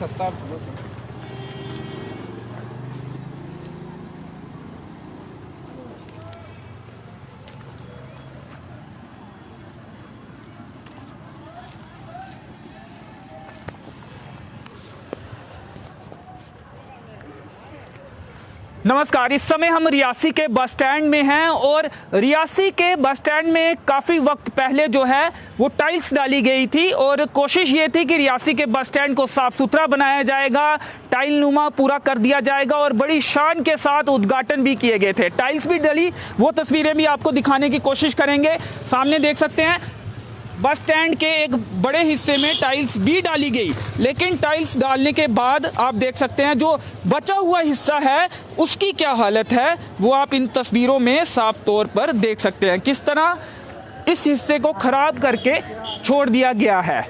खस्ता। नमस्कार, इस समय हम रियासी के बस स्टैंड में हैं और रियासी के बस स्टैंड में काफ़ी वक्त पहले जो है वो टाइल्स डाली गई थी और कोशिश ये थी कि रियासी के बस स्टैंड को साफ सुथरा बनाया जाएगा, टाइल नुमा पूरा कर दिया जाएगा और बड़ी शान के साथ उद्घाटन भी किए गए थे। टाइल्स भी डली, वो तस्वीरें भी आपको दिखाने की कोशिश करेंगे। सामने देख सकते हैं बस स्टैंड के एक बड़े हिस्से में टाइल्स भी डाली गई, लेकिन टाइल्स डालने के बाद आप देख सकते हैं जो बचा हुआ हिस्सा है उसकी क्या हालत है वो आप इन तस्वीरों में साफ तौर पर देख सकते हैं। किस तरह इस हिस्से को खराब करके छोड़ दिया गया है।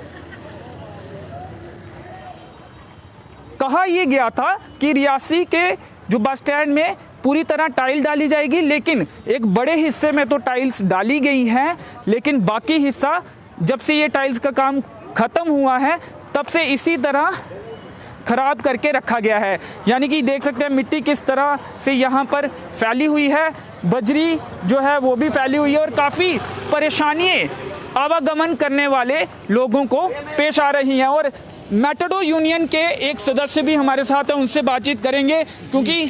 कहा यह गया था कि रियासी के जो बस स्टैंड में पूरी तरह टाइल डाली जाएगी, लेकिन एक बड़े हिस्से में तो टाइल्स डाली गई हैं, लेकिन बाकी हिस्सा जब से ये टाइल्स का काम खत्म हुआ है तब से इसी तरह खराब करके रखा गया है। यानी कि देख सकते हैं मिट्टी किस तरह से यहाँ पर फैली हुई है, बजरी जो है वो भी फैली हुई है और काफ़ी परेशानियाँ आवागमन करने वाले लोगों को पेश आ रही हैं। और मैटाडोर यूनियन के एक सदस्य भी हमारे साथ हैं, उनसे बातचीत करेंगे क्योंकि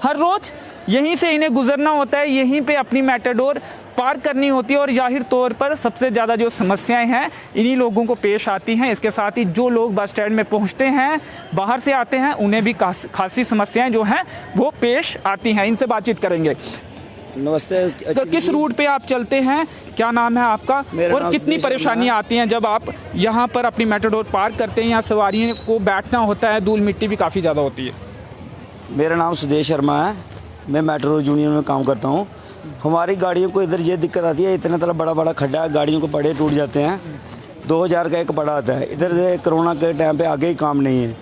हर रोज़ यहीं से इन्हें गुजरना होता है, यहीं पे अपनी मैटाडोर पार करनी होती है और जाहिर तौर पर सबसे ज़्यादा जो समस्याएं हैं इन्हीं लोगों को पेश आती हैं। इसके साथ ही जो लोग बस स्टैंड में पहुंचते हैं, बाहर से आते हैं, उन्हें भी खासी समस्याएं जो हैं वो पेश आती हैं। इनसे बातचीत करेंगे। नमस्ते। तो किस रूट पे आप चलते हैं, क्या नाम है आपका और कितनी परेशानियां आती हैं जब आप यहाँ पर अपनी मैटाडोर पार करते हैं? यहाँ सवारियों को बैठना होता है, धूल मिट्टी भी काफ़ी ज़्यादा होती है। मेरा नाम सुदेश शर्मा है, मैं मैटाडोर यूनियन में काम करता हूँ। हमारी गाड़ियों को इधर ये दिक्कत आती है, इतना तरह बड़ा बड़ा खड्डा है, गाड़ियों को बड़े टूट जाते हैं। 2000 का एक पड़ा आता है, इधर से कोरोना के टाइम पे आगे ही काम नहीं है,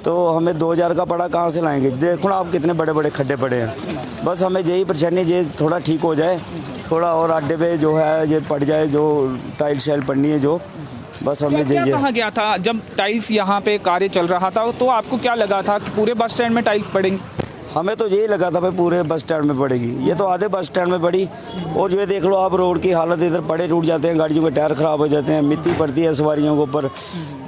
तो हमें 2000 का पड़ा कहाँ से लाएंगे? देखो ना आप कितने बड़े बड़े खड्डे पड़े हैं। बस हमें यही परेशानी, ये थोड़ा ठीक हो जाए, थोड़ा और अड्डे पे जो है ये पड़ जाए, जो टाइल शाइल पड़नी है जो, बस हमें क्या कहा गया था जब टाइल्स यहाँ पे कार्य चल रहा था, तो आपको क्या लगा था कि पूरे बस स्टैंड में टाइल्स पड़ेंगी? हमें तो यही लगा था भाई पूरे बस स्टैंड में पड़ेगी, ये तो आधे बस स्टैंड में पड़ी। और ये देख लो आप रोड की हालत, इधर पड़े टूट जाते हैं, गाड़ियों के टायर ख़राब हो जाते हैं, मिट्टी पड़ती है सवारियों के ऊपर,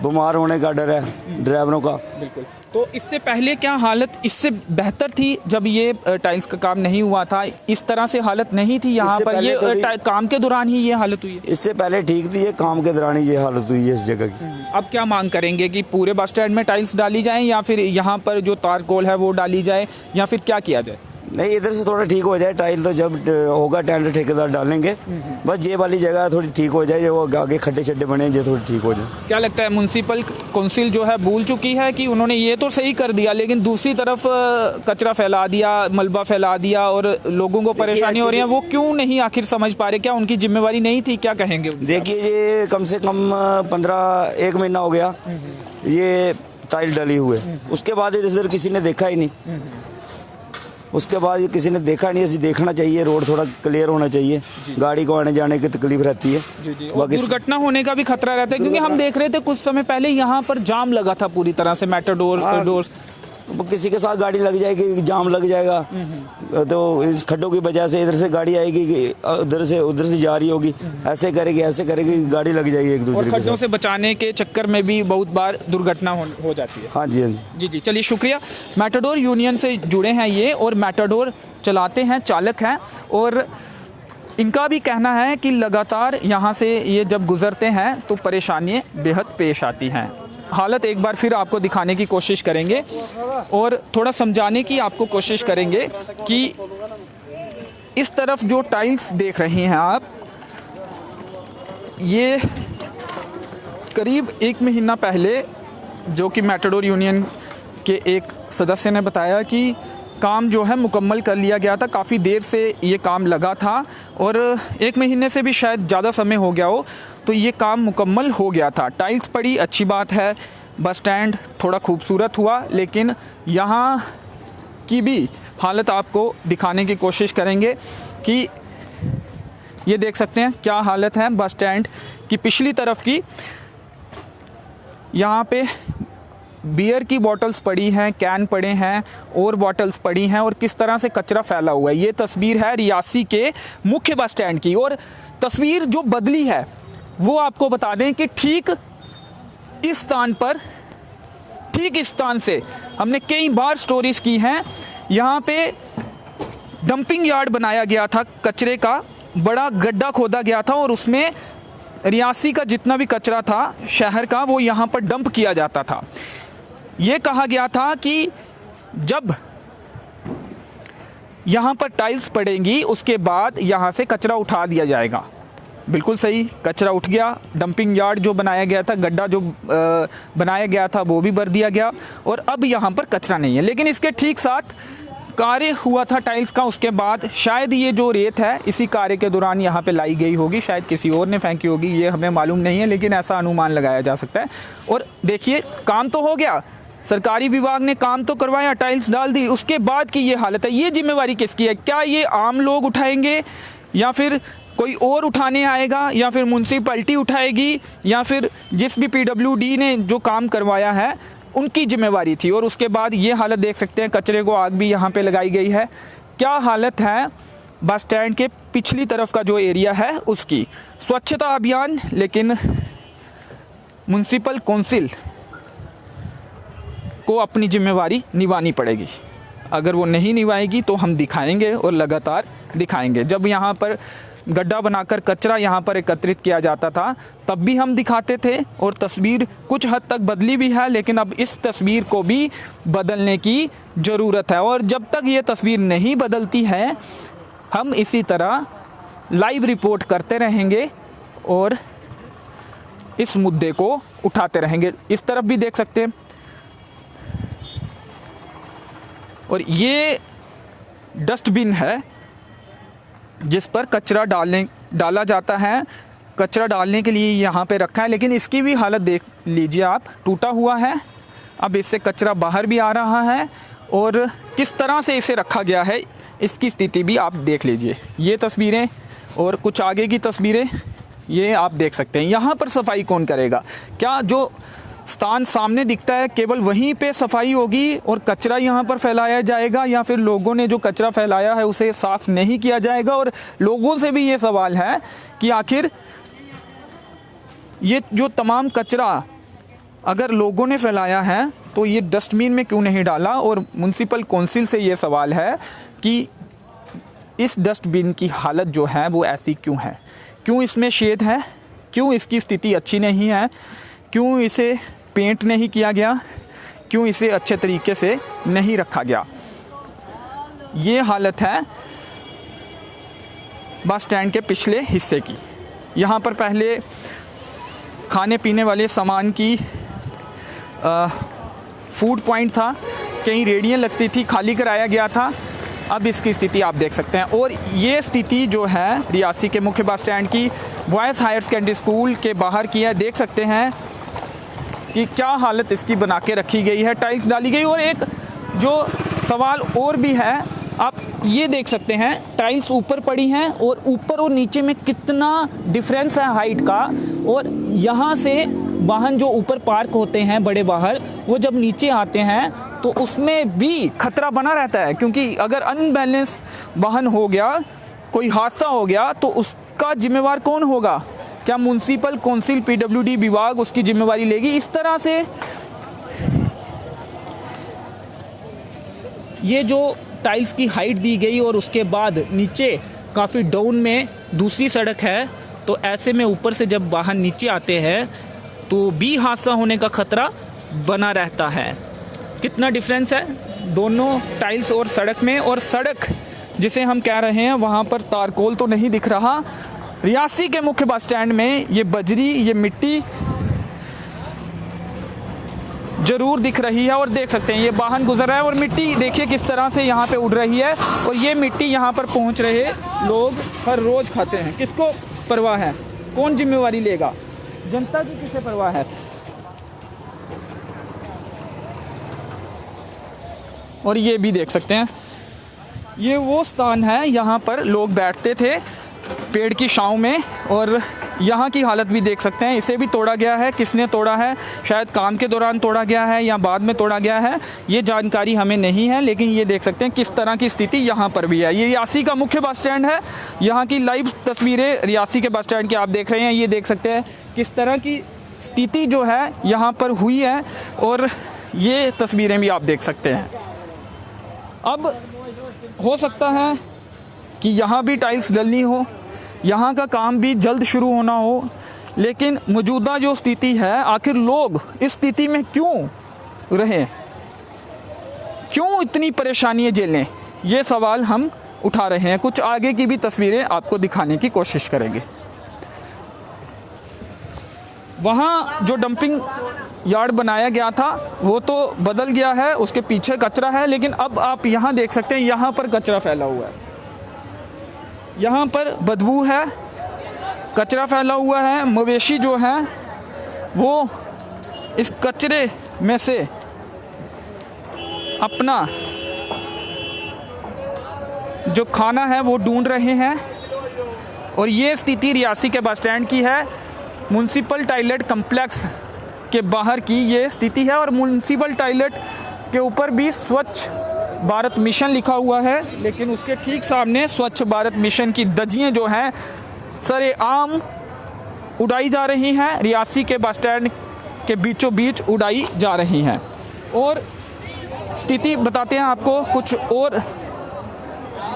बीमार होने का डर है ड्राइवरों का। बिल्कुल। तो इससे पहले क्या हालत इससे बेहतर थी जब ये टाइल्स का काम नहीं हुआ था? इस तरह से हालत नहीं थी यहाँ पर, ये काम के दौरान ही ये हालत हुई है? इससे पहले ठीक थी, ये काम के दौरान ही ये हालत हुई है इस जगह की। अब क्या मांग करेंगे कि पूरे बस स्टैंड में टाइल्स डाली जाएं या फिर यहाँ पर जो तारकोल है वो डाली जाए या फिर क्या किया जाए? नहीं, इधर से थोड़ा ठीक हो जाए, टाइल तो जब होगा टेंडर ठेकेदार डालेंगे, बस ये वाली जगह थोड़ी ठीक हो जाए, जो आगे खड्डे छड्डे बने ये थोड़ी ठीक हो जाए। क्या लगता है म्युनिसिपल काउंसिल जो है भूल चुकी है कि उन्होंने ये तो सही कर दिया लेकिन दूसरी तरफ कचरा फैला दिया, मलबा फैला दिया और लोगों को परेशानी हो रही है, वो क्यों नहीं आखिर समझ पा रहे? क्या उनकी जिम्मेवारी नहीं थी? क्या कहेंगे? देखिए ये कम से कम 1 महीना हो गया ये टाइल डली हुए, उसके बाद इधर किसी ने देखा ही नहीं, उसके बाद ये किसी ने देखा नहीं। ऐसे देखना चाहिए, रोड थोड़ा क्लियर होना चाहिए, गाड़ी को आने जाने की तकलीफ रहती है। दुर्घटना होने का भी खतरा रहता है क्योंकि हम देख रहे थे कुछ समय पहले यहाँ पर जाम लगा था पूरी तरह से मैटाडोर। किसी के साथ गाड़ी लग जाएगी, जाम लग जाएगा, तो इस खड्डों की वजह से इधर से गाड़ी आएगी, उधर से जा रही होगी, ऐसे करेगी गाड़ी लग जाएगी एक दूसरे के खड्डों से बचाने के चक्कर में भी बहुत बार दुर्घटना हो जाती है। हाँ जी, हाँ जी। जी, चलिए शुक्रिया। मैटाडोर यूनियन से जुड़े हैं ये और मैटाडोर चलाते हैं, चालक हैं और इनका भी कहना है कि लगातार यहाँ से ये जब गुजरते हैं तो परेशानियाँ बेहद पेश आती हैं। हालत एक बार फिर आपको दिखाने की कोशिश करेंगे और थोड़ा समझाने की आपको कोशिश करेंगे कि इस तरफ जो टाइल्स देख रही हैं आप, ये करीब 1 महीना पहले जो कि मैटाडोर यूनियन के एक सदस्य ने बताया कि काम जो है मुकम्मल कर लिया गया था, काफ़ी देर से ये काम लगा था और 1 महीने से भी शायद ज़्यादा समय हो गया हो, तो ये काम मुकम्मल हो गया था। टाइल्स पड़ी, अच्छी बात है, बस स्टैंड थोड़ा खूबसूरत हुआ, लेकिन यहाँ की भी हालत आपको दिखाने की कोशिश करेंगे कि ये देख सकते हैं क्या हालत है बस स्टैंड की पिछली तरफ की। यहाँ पे बियर की बॉटल्स पड़ी हैं, कैन पड़े हैं और बॉटल्स पड़ी हैं और किस तरह से कचरा फैला हुआ है। ये तस्वीर है रियासी के मुख्य बस स्टैंड की। और तस्वीर जो बदली है वो आपको बता दें कि ठीक इस स्थान से हमने कई बार स्टोरीज की हैं। यहाँ पे डंपिंग यार्ड बनाया गया था, कचरे का बड़ा गड्ढा खोदा गया था और उसमें रियासी का जितना भी कचरा था शहर का वो यहाँ पर डंप किया जाता था। ये कहा गया था कि जब यहाँ पर टाइल्स पड़ेंगी उसके बाद यहाँ से कचरा उठा दिया जाएगा। बिल्कुल सही, कचरा उठ गया। डंपिंग यार्ड जो बनाया गया था, गड्ढा जो बनाया गया था वो भी भर दिया गया और अब यहाँ पर कचरा नहीं है। लेकिन इसके ठीक साथ कार्य हुआ था टाइल्स का, उसके बाद शायद ये जो रेत है इसी कार्य के दौरान यहाँ पे लाई गई होगी, शायद किसी और ने फेंकी होगी, ये हमें मालूम नहीं है, लेकिन ऐसा अनुमान लगाया जा सकता है। और देखिए काम तो हो गया, सरकारी विभाग ने काम तो करवाया, टाइल्स डाल दी, उसके बाद की ये हालत है। ये जिम्मेवारी किसकी है? क्या ये आम लोग उठाएंगे या फिर कोई और उठाने आएगा या फिर म्युनिसिपैलिटी उठाएगी या फिर जिस भी PWD ने जो काम करवाया है उनकी जिम्मेवारी थी? और उसके बाद ये हालत देख सकते हैं, कचरे को आग भी यहाँ पे लगाई गई है। क्या हालत है बस स्टैंड के पिछली तरफ का जो एरिया है उसकी। स्वच्छता अभियान, लेकिन म्युनिसिपल काउंसिल को अपनी जिम्मेवारी निभानी पड़ेगी। अगर वो नहीं निभाएगी तो हम दिखाएंगे और लगातार दिखाएंगे। जब यहाँ पर गड्ढा बनाकर कचरा यहाँ पर एकत्रित किया जाता था तब भी हम दिखाते थे और तस्वीर कुछ हद तक बदली भी है, लेकिन अब इस तस्वीर को भी बदलने की ज़रूरत है। और जब तक ये तस्वीर नहीं बदलती है हम इसी तरह लाइव रिपोर्ट करते रहेंगे और इस मुद्दे को उठाते रहेंगे। इस तरफ भी देख सकते हैं। और ये डस्टबिन है जिस पर कचरा डाला जाता है, कचरा डालने के लिए यहाँ पे रखा है, लेकिन इसकी भी हालत देख लीजिए आप, टूटा हुआ है। अब इससे कचरा बाहर भी आ रहा है और किस तरह से इसे रखा गया है इसकी स्थिति भी आप देख लीजिए। ये तस्वीरें और कुछ आगे की तस्वीरें ये आप देख सकते हैं। यहाँ पर सफाई कौन करेगा? क्या जो स्थान सामने दिखता है केवल वहीं पे सफाई होगी और कचरा यहाँ पर फैलाया जाएगा, या फिर लोगों ने जो कचरा फैलाया है उसे साफ नहीं किया जाएगा? और लोगों से भी ये सवाल है कि आखिर ये जो तमाम कचरा अगर लोगों ने फैलाया है तो ये डस्टबिन में क्यों नहीं डाला? और म्युनिसिपल काउंसिल से ये सवाल है कि इस डस्टबिन की हालत जो है वो ऐसी क्यों है? क्यों इसमें छेद है? क्यों इसकी स्थिति अच्छी नहीं है? क्यों इसे पेंट नहीं किया गया? क्यों इसे अच्छे तरीके से नहीं रखा गया? ये हालत है बस स्टैंड के पिछले हिस्से की। यहाँ पर पहले खाने पीने वाले सामान की फूड पॉइंट था, कहीं रेहड़ियाँ लगती थी, खाली कराया गया था। अब इसकी स्थिति आप देख सकते हैं। और ये स्थिति जो है रियासी के मुख्य बस स्टैंड की बॉयज़ हायर सेकेंडरी स्कूल के बाहर की है। देख सकते हैं कि क्या हालत इसकी बना के रखी गई है, टाइल्स डाली गई। और एक जो सवाल और भी है, आप ये देख सकते हैं टाइल्स ऊपर पड़ी हैं और ऊपर और नीचे में कितना डिफरेंस है हाइट का। और यहाँ से वाहन जो ऊपर पार्क होते हैं बड़े वाहन, वो जब नीचे आते हैं तो उसमें भी खतरा बना रहता है, क्योंकि अगर अनबैलेंस वाहन हो गया, कोई हादसा हो गया तो उसका जिम्मेवार कौन होगा? क्या म्युनिसिपल काउंसिल PWD विभाग उसकी जिम्मेवारी लेगी? इस तरह से ये जो टाइल्स की हाइट दी गई और उसके बाद नीचे काफ़ी डाउन में दूसरी सड़क है, तो ऐसे में ऊपर से जब वाहन नीचे आते हैं तो भी हादसा होने का खतरा बना रहता है। कितना डिफरेंस है दोनों टाइल्स और सड़क में। और सड़क जिसे हम कह रहे हैं वहाँ पर तारकोल तो नहीं दिख रहा। रियासी के मुख्य बस स्टैंड में ये बजरी, ये मिट्टी जरूर दिख रही है। और देख सकते हैं ये वाहन गुजर रहा है और मिट्टी देखिए किस तरह से यहाँ पे उड़ रही है। और ये मिट्टी यहाँ पर पहुँच रहे लोग हर रोज़ खाते हैं। किसको परवाह है? कौन जिम्मेवारी लेगा? जनता की किसे परवाह है? और ये भी देख सकते हैं, ये वो स्थान है यहाँ पर लोग बैठते थे पेड़ की छांव में। और यहाँ की हालत भी देख सकते हैं, इसे भी तोड़ा गया है। किसने तोड़ा है, शायद काम के दौरान तोड़ा गया है या बाद में तोड़ा गया है, ये जानकारी हमें नहीं है। लेकिन ये देख सकते हैं किस तरह की स्थिति यहाँ पर भी है। ये रियासी का मुख्य बस स्टैंड है। यहाँ की लाइव तस्वीरें रियासी के बस स्टैंड की आप देख रहे हैं। ये देख सकते हैं किस तरह की स्थिति जो है यहाँ पर हुई है, और ये तस्वीरें भी आप देख सकते हैं। अब हो सकता है कि यहाँ भी टाइल्स डलनी हो, यहाँ का काम भी जल्द शुरू होना हो, लेकिन मौजूदा जो स्थिति है, आखिर लोग इस स्थिति में क्यों रहे, क्यों इतनी परेशानियाँ झेलें, ये सवाल हम उठा रहे हैं। कुछ आगे की भी तस्वीरें आपको दिखाने की कोशिश करेंगे। वहाँ जो डंपिंग यार्ड बनाया गया था वो तो बदल गया है, उसके पीछे कचरा है, लेकिन अब आप यहाँ देख सकते हैं यहाँ पर कचरा फैला हुआ है, यहाँ पर बदबू है, कचरा फैला हुआ है। मवेशी जो हैं वो इस कचरे में से अपना जो खाना है वो ढूंढ रहे हैं। और ये स्थिति रियासी के बस स्टैंड की है। म्युनिसिपल टॉयलेट कम्प्लेक्स के बाहर की ये स्थिति है, और म्युनिसिपल टॉयलेट के ऊपर भी स्वच्छ भारत मिशन लिखा हुआ है, लेकिन उसके ठीक सामने स्वच्छ भारत मिशन की धज्जियाँ जो हैं सरेआम उड़ाई जा रही हैं, रियासी के बस स्टैंड के बीचों बीच उड़ाई जा रही हैं। और स्थिति बताते हैं आपको, कुछ और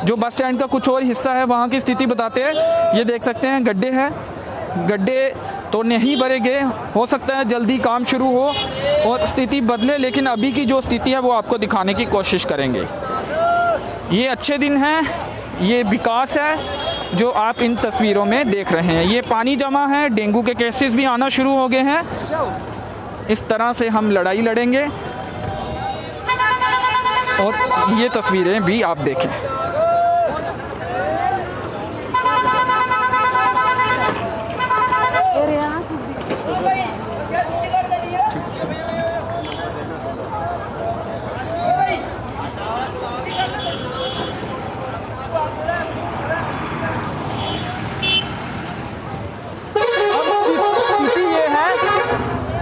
जो बस स्टैंड का कुछ और हिस्सा है वहाँ की स्थिति बताते हैं। ये देख सकते हैं गड्ढे हैं, गड्ढे तो नहीं भरे गए, हो सकता है जल्दी काम शुरू हो और स्थिति बदले, लेकिन अभी की जो स्थिति है वो आपको दिखाने की कोशिश करेंगे। ये अच्छे दिन हैं, ये विकास है जो आप इन तस्वीरों में देख रहे हैं। ये पानी जमा है, डेंगू के केसेस भी आना शुरू हो गए हैं। इस तरह से हम लड़ाई लड़ेंगे, और ये तस्वीरें भी आप देखें।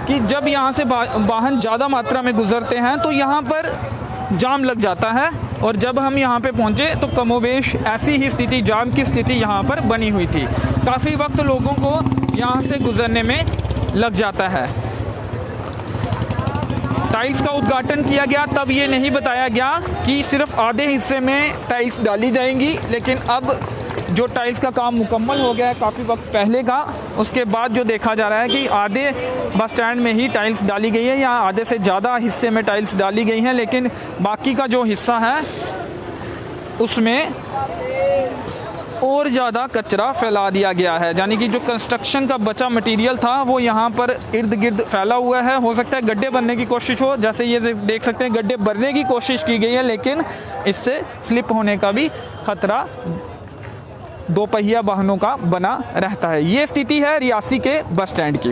कि जब यहाँ से वाहन ज़्यादा मात्रा में गुजरते हैं तो यहाँ पर जाम लग जाता है, और जब हम यहाँ पे पहुँचे तो कमोवेश ऐसी ही स्थिति, जाम की स्थिति यहाँ पर बनी हुई थी। काफ़ी वक्त लोगों को यहाँ से गुजरने में लग जाता है। टाइल्स का उद्घाटन किया गया, तब ये नहीं बताया गया कि सिर्फ आधे हिस्से में टाइल्स डाली जाएंगी, लेकिन अब जो टाइल्स का काम मुकम्मल हो गया है काफ़ी वक्त पहले का, उसके बाद जो देखा जा रहा है कि आधे बस स्टैंड में ही टाइल्स डाली गई है, या आधे से ज़्यादा हिस्से में टाइल्स डाली गई हैं, लेकिन बाकी का जो हिस्सा है उसमें और ज़्यादा कचरा फैला दिया गया है। यानी कि जो कंस्ट्रक्शन का बचा मटेरियल था वो यहाँ पर इर्द गिर्द फैला हुआ है। हो सकता है गड्ढे बनने की कोशिश हो, जैसे ये देख सकते हैं गड्ढे भरने की कोशिश की गई है, लेकिन इससे स्लिप होने का भी खतरा दोपहिया वाहनों का बना रहता है। ये स्थिति है रियासी के बस स्टैंड की।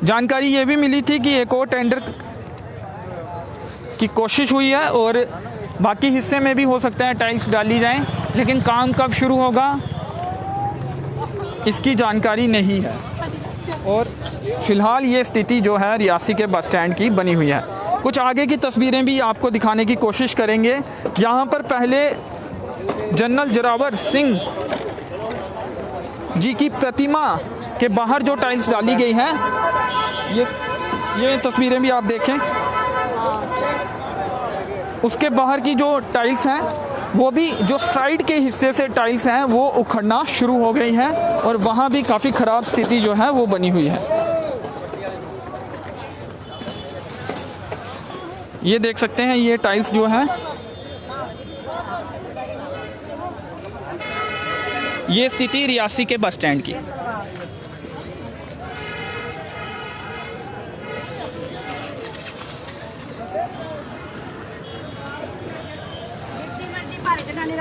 जानकारी ये भी मिली थी कि एक और टेंडर की कोशिश हुई है, और बाकी हिस्से में भी हो सकता है टाइल्स डाली जाएं, लेकिन काम कब शुरू होगा इसकी जानकारी नहीं है। और फिलहाल ये स्थिति जो है रियासी के बस स्टैंड की बनी हुई है। कुछ आगे की तस्वीरें भी आपको दिखाने की कोशिश करेंगे। यहाँ पर पहले जनरल जोरावर सिंह जी की प्रतिमा के बाहर जो टाइल्स डाली गई हैं, ये तस्वीरें भी आप देखें। उसके बाहर की जो टाइल्स हैं वो भी जो साइड के हिस्से से टाइल्स हैं वो उखड़ना शुरू हो गई हैं, और वहाँ भी काफ़ी ख़राब स्थिति जो है वो बनी हुई है। ये देख सकते हैं ये टाइल्स जो है, ये स्थिति रियासी के बस स्टैंड की।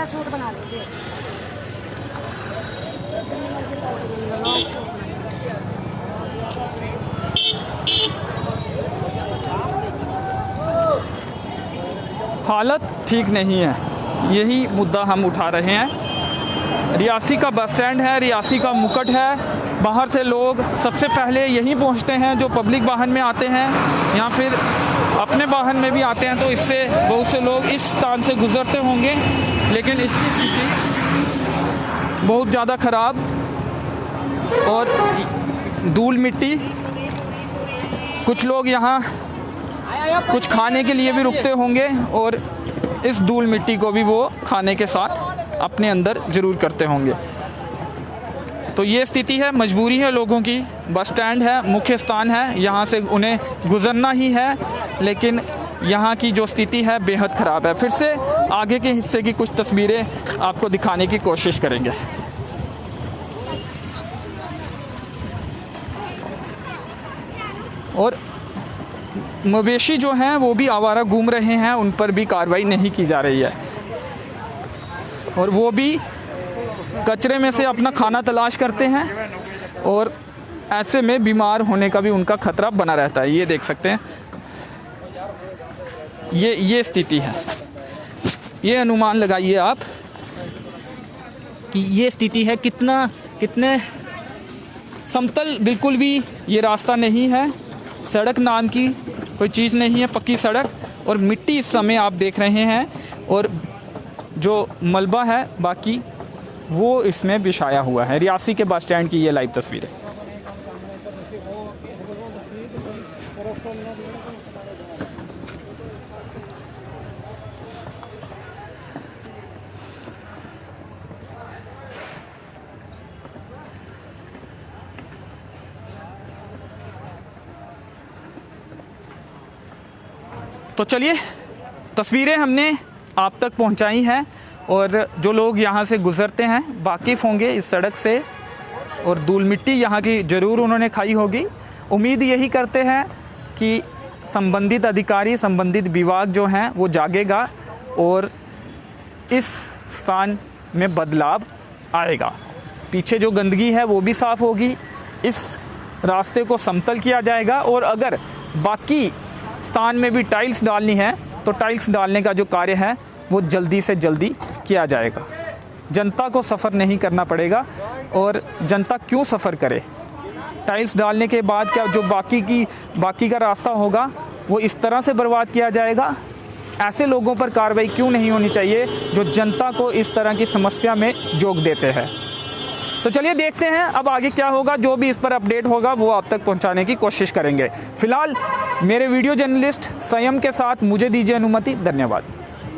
सूट बना लीजिए। हालत ठीक नहीं है। यही मुद्दा हम उठा रहे हैं। रियासी का बस स्टैंड है, रियासी का मुकट है। बाहर से लोग सबसे पहले यहीं पहुंचते हैं, जो पब्लिक वाहन में आते हैं या फिर अपने वाहन में भी आते हैं, तो इससे बहुत से लोग इस स्थान से गुजरते होंगे। लेकिन इसकी स्थिति बहुत ज़्यादा ख़राब और धूल मिट्टी। कुछ लोग यहाँ कुछ खाने के लिए भी रुकते होंगे और इस धूल मिट्टी को भी वो खाने के साथ अपने अंदर ज़रूर करते होंगे। तो ये स्थिति है, मजबूरी है लोगों की। बस स्टैंड है, मुख्य स्थान है, यहाँ से उन्हें गुजरना ही है, लेकिन यहाँ की जो स्थिति है बेहद ख़राब है। फिर से आगे के हिस्से की कुछ तस्वीरें आपको दिखाने की कोशिश करेंगे। और मवेशी जो हैं वो भी आवारा घूम रहे हैं, उन पर भी कार्रवाई नहीं की जा रही है और वो भी कचरे में से अपना खाना तलाश करते हैं और ऐसे में बीमार होने का भी उनका खतरा बना रहता है। ये देख सकते हैं, ये स्थिति है। ये अनुमान लगाइए आप कि ये स्थिति है, कितने समतल बिल्कुल भी ये रास्ता नहीं है, सड़क नाम की कोई चीज़ नहीं है, पक्की सड़क। और मिट्टी इस समय आप देख रहे हैं और जो मलबा है बाकी वो इसमें बिछाया हुआ है। रियासी के बस स्टैंड की ये लाइव तस्वीर है। तो चलिए, तस्वीरें हमने आप तक पहुंचाई हैं और जो लोग यहाँ से गुज़रते हैं वाकिफ़ होंगे इस सड़क से और धूल मिट्टी यहाँ की ज़रूर उन्होंने खाई होगी। उम्मीद यही करते हैं कि संबंधित अधिकारी, संबंधित विभाग जो हैं वो जागेगा और इस स्थान में बदलाव आएगा। पीछे जो गंदगी है वो भी साफ़ होगी, इस रास्ते को समतल किया जाएगा और अगर बाकी स्थान में भी टाइल्स डालनी है तो टाइल्स डालने का जो कार्य है वो जल्दी से जल्दी किया जाएगा। जनता को सफ़र नहीं करना पड़ेगा और जनता क्यों सफ़र करे। टाइल्स डालने के बाद क्या जो बाकी का रास्ता होगा वो इस तरह से बर्बाद किया जाएगा। ऐसे लोगों पर कार्रवाई क्यों नहीं होनी चाहिए जो जनता को इस तरह की समस्या में जोग देते हैं। तो चलिए देखते हैं अब आगे क्या होगा। जो भी इस पर अपडेट होगा वो आप तक पहुंचाने की कोशिश करेंगे। फिलहाल मेरे वीडियो जर्नलिस्ट संयम के साथ मुझे दीजिए अनुमति। धन्यवाद।